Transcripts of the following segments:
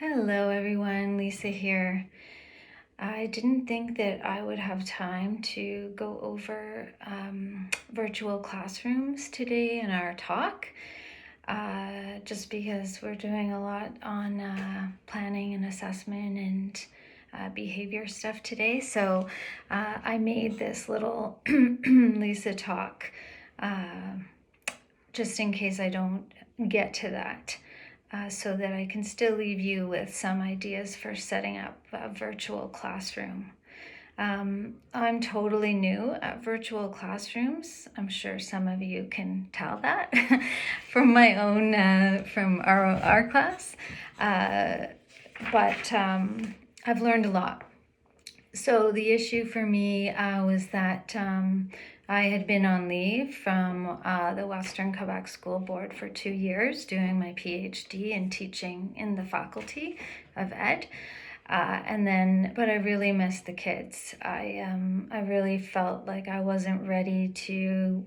Hello everyone, Lisa here. I didn't think that I would have time to go over virtual classrooms today in our talk, just because we're doing a lot on planning and assessment and behavior stuff today. So I made this little LisaTalk just in case I don't get to that. So that I can still leave you with some ideas for setting up a virtual classroom. I'm totally new at virtual classrooms. I'm sure some of you can tell that from my own, from our class. But I've learned a lot. So the issue for me was that I had been on leave from the Western Quebec School Board for 2 years doing my PhD and teaching in the faculty of ed. But I really missed the kids. I really felt like I wasn't ready to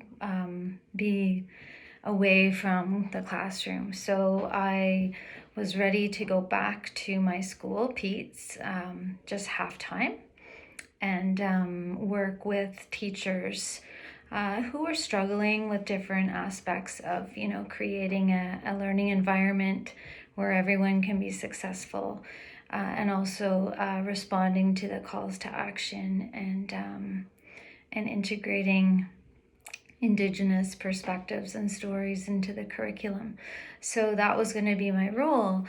be away from the classroom. So I was ready to go back to my school, Pete's, just half time, and work with teachers who are struggling with different aspects of, creating a learning environment where everyone can be successful, and also responding to the calls to action and integrating Indigenous perspectives and stories into the curriculum. So that was going to be my role.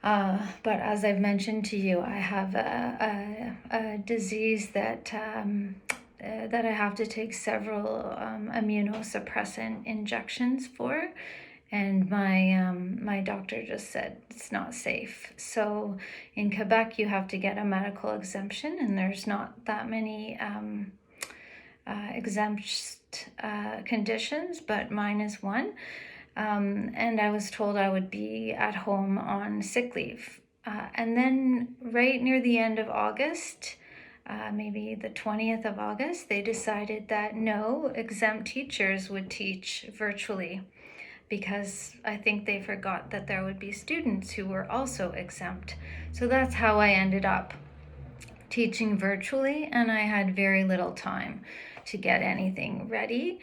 But as I've mentioned to you, I have a disease that I have to take several immunosuppressant injections for, and my doctor just said it's not safe. So in Quebec, you have to get a medical exemption, and there's not that many exempt conditions, but mine is one. And I was told I would be at home on sick leave. And then right near the end of August, maybe the 20th of August, they decided that no, exempt teachers would teach virtually, because I think they forgot that there would be students who were also exempt. So that's how I ended up teaching virtually, and I had very little time to get anything ready.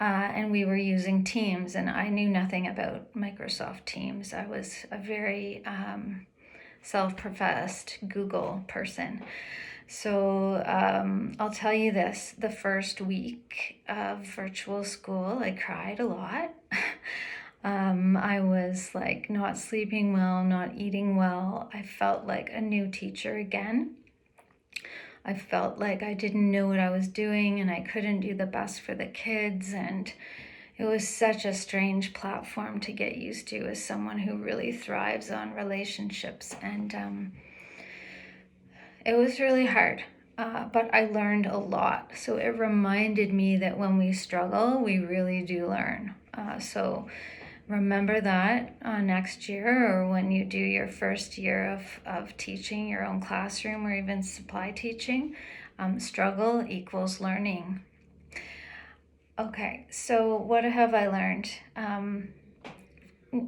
And we were using Teams, and I knew nothing about Microsoft Teams. I was a very self-professed Google person. So I'll tell you this, the first week of virtual school, I cried a lot. I was like not sleeping well, not eating well. I felt like a new teacher again. I felt like I didn't know what I was doing and I couldn't do the best for the kids. And it was such a strange platform to get used to as someone who really thrives on relationships. And it was really hard, but I learned a lot. So it reminded me that when we struggle, we really do learn. So remember that next year, or when you do your first year of teaching your own classroom or even supply teaching, struggle equals learning. Okay, so what have I learned?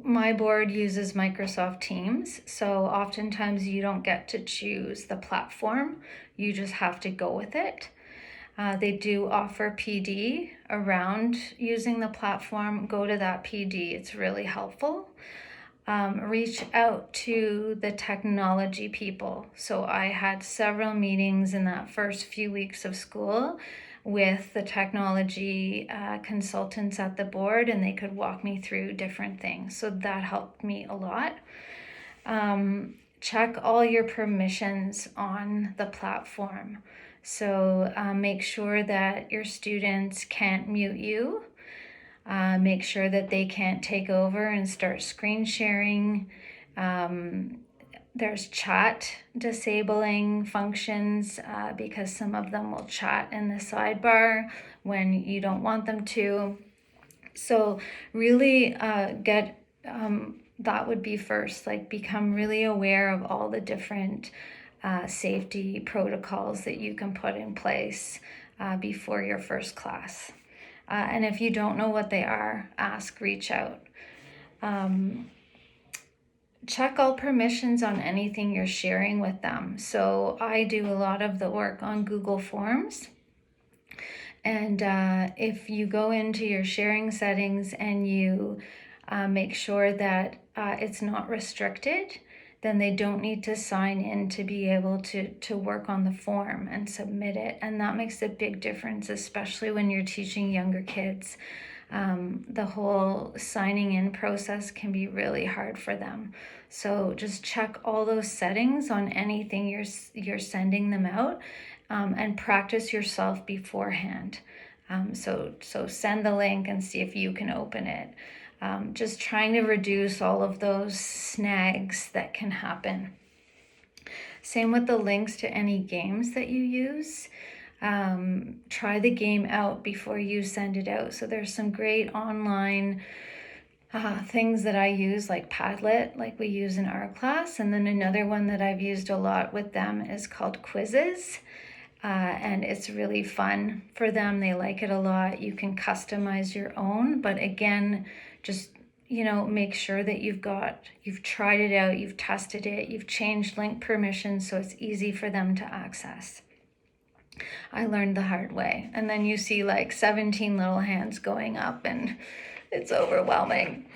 My board uses Microsoft Teams, so oftentimes you don't get to choose the platform, you just have to go with it. They do offer PD around using the platform. Go to that PD, it's really helpful. Reach out to the technology people. So I had several meetings in that first few weeks of school with the technology consultants at the board, and they could walk me through different things. So that helped me a lot. Check all your permissions on the platform. So make sure that your students can't mute you. Make sure that they can't take over and start screen sharing. There's chat disabling functions because some of them will chat in the sidebar when you don't want them to. So really that would be first, like become really aware of all the different safety protocols that you can put in place before your first class. And if you don't know what they are, reach out. check all permissions on anything you're sharing with them. So I do a lot of the work on Google Forms. And if you go into your sharing settings and you make sure that it's not restricted, then they don't need to sign in to be able to work on the form and submit it. And that makes a big difference, especially when you're teaching younger kids. The whole signing in process can be really hard for them. So just check all those settings on anything you're sending them out, and practice yourself beforehand. So send the link and see if you can open it. Just trying to reduce all of those snags that can happen. Same with the links to any games that you use. Try the game out before you send it out. So there's some great online things that I use, like Padlet, like we use in our class. And then another one that I've used a lot with them is called Quizzes. And it's really fun for them. They like it a lot. You can customize your own, but again, just make sure that you've tried it out, you've tested it, you've changed link permissions so it's easy for them to access. I learned the hard way. And then you see like 17 little hands going up and it's overwhelming.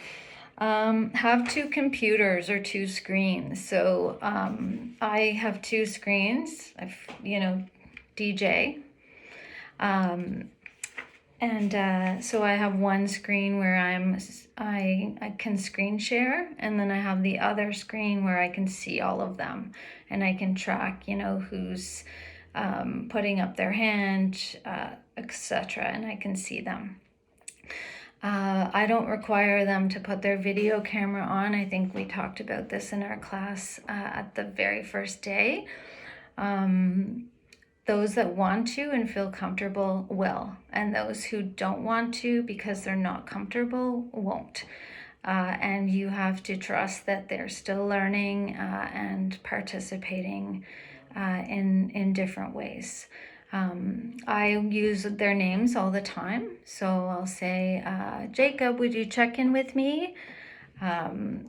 Have two computers or two screens. So I have two screens. DJ. So I have one screen where I can screen share, and then I have the other screen where I can see all of them, and I can track, who's putting up their hand, etc., and I can see them. I don't require them to put their video camera on. I think we talked about this in our class at the very first day. Those that want to and feel comfortable will, and those who don't want to because they're not comfortable won't. And you have to trust that they're still learning and participating in different ways. I use their names all the time. So I'll say, Jacob, would you check in with me? And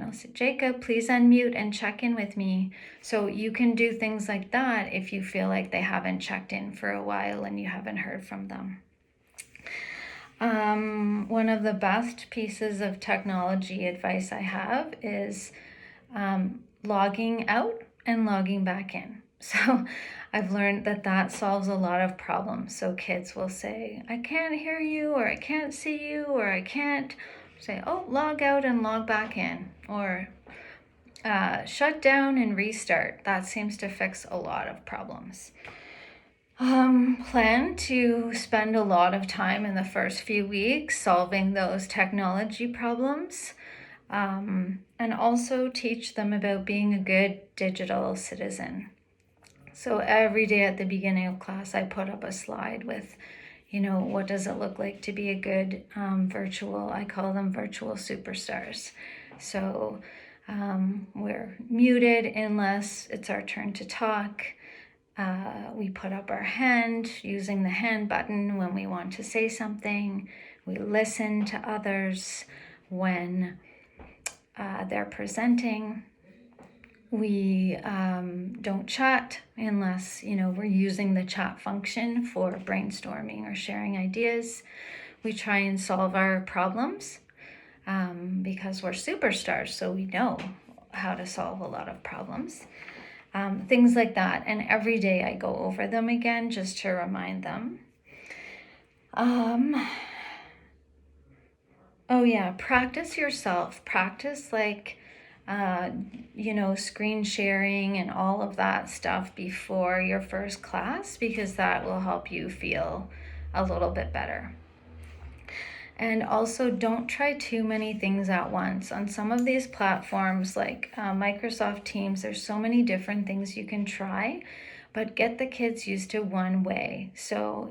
I'll say, Jacob, please unmute and check in with me. So you can do things like that if you feel like they haven't checked in for a while and you haven't heard from them. One of the best pieces of technology advice I have is logging out and logging back in. So I've learned that solves a lot of problems. So kids will say, I can't hear you, or I can't see you, or I can't. Say, log out and log back in, or shut down and restart. That seems to fix a lot of problems. Plan to spend a lot of time in the first few weeks solving those technology problems, and also teach them about being a good digital citizen. So every day at the beginning of class, I put up a slide with what does it look like to be a good I call them virtual superstars. So we're muted unless it's our turn to talk. We put up our hand using the hand button when we want to say something. We listen to others when they're presenting. We don't chat unless, we're using the chat function for brainstorming or sharing ideas. We try and solve our problems because we're superstars, so we know how to solve a lot of problems. Things like that. And every day I go over them again just to remind them. Practice yourself. Practice screen sharing and all of that stuff before your first class, because that will help you feel a little bit better. And also, don't try too many things at once. On some of these platforms like Microsoft Teams, there's so many different things you can try, but get the kids used to one way. So,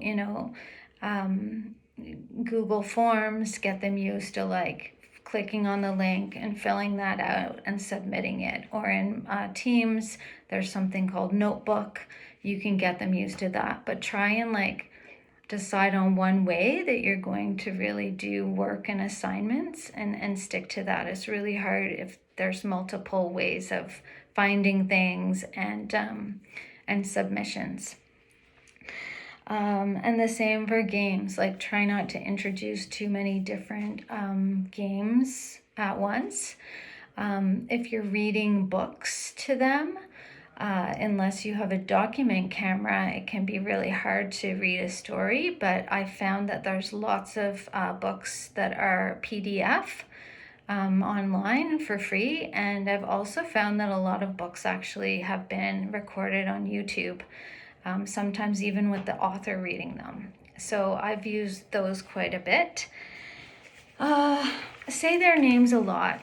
Google Forms, get them used to clicking on the link and filling that out and submitting it. Or in Teams, there's something called Notebook. You can get them used to that, but try and decide on one way that you're going to really do work and assignments and stick to that. It's really hard if there's multiple ways of finding things and submissions. And the same for games, like try not to introduce too many different games at once. If you're reading books to them, unless you have a document camera, it can be really hard to read a story, but I found that there's lots of books that are PDF online for free, and I've also found that a lot of books actually have been recorded on YouTube, sometimes even with the author reading them. So I've used those quite a bit. Say their names a lot.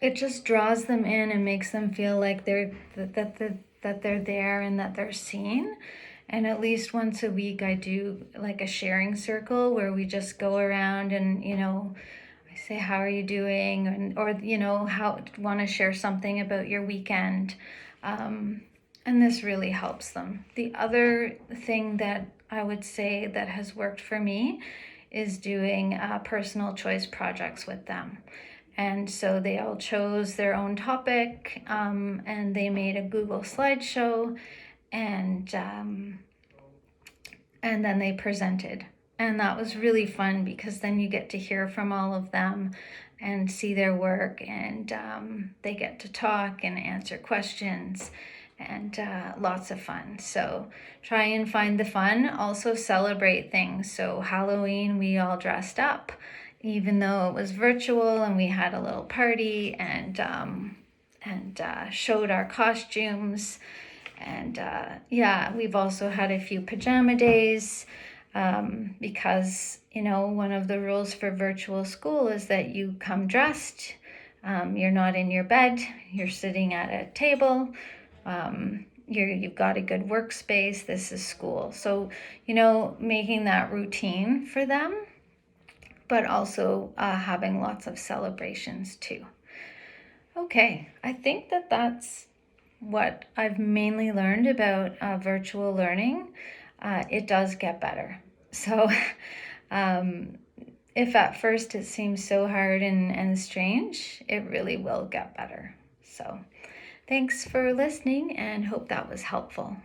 It just draws them in and makes them feel like they're there and that they're seen. And at least once a week I do like a sharing circle where we just go around and, I say, how are you doing? Or how want to share something about your weekend. And this really helps them. The other thing that I would say that has worked for me is doing personal choice projects with them. And so they all chose their own topic, and they made a Google slideshow, and then they presented. And that was really fun because then you get to hear from all of them and see their work, and they get to talk and answer questions, and lots of fun. So try and find the fun. Also celebrate things. So Halloween, we all dressed up, even though it was virtual, and we had a little party and showed our costumes. And we've also had a few pajama days because, one of the rules for virtual school is that you come dressed. You're not in your bed. You're sitting at a table. You've got a good workspace. This is school. So, making that routine for them, but also having lots of celebrations too. Okay, I think that's what I've mainly learned about virtual learning. It does get better. So if at first it seems so hard and strange, it really will get better. So thanks for listening, and hope that was helpful.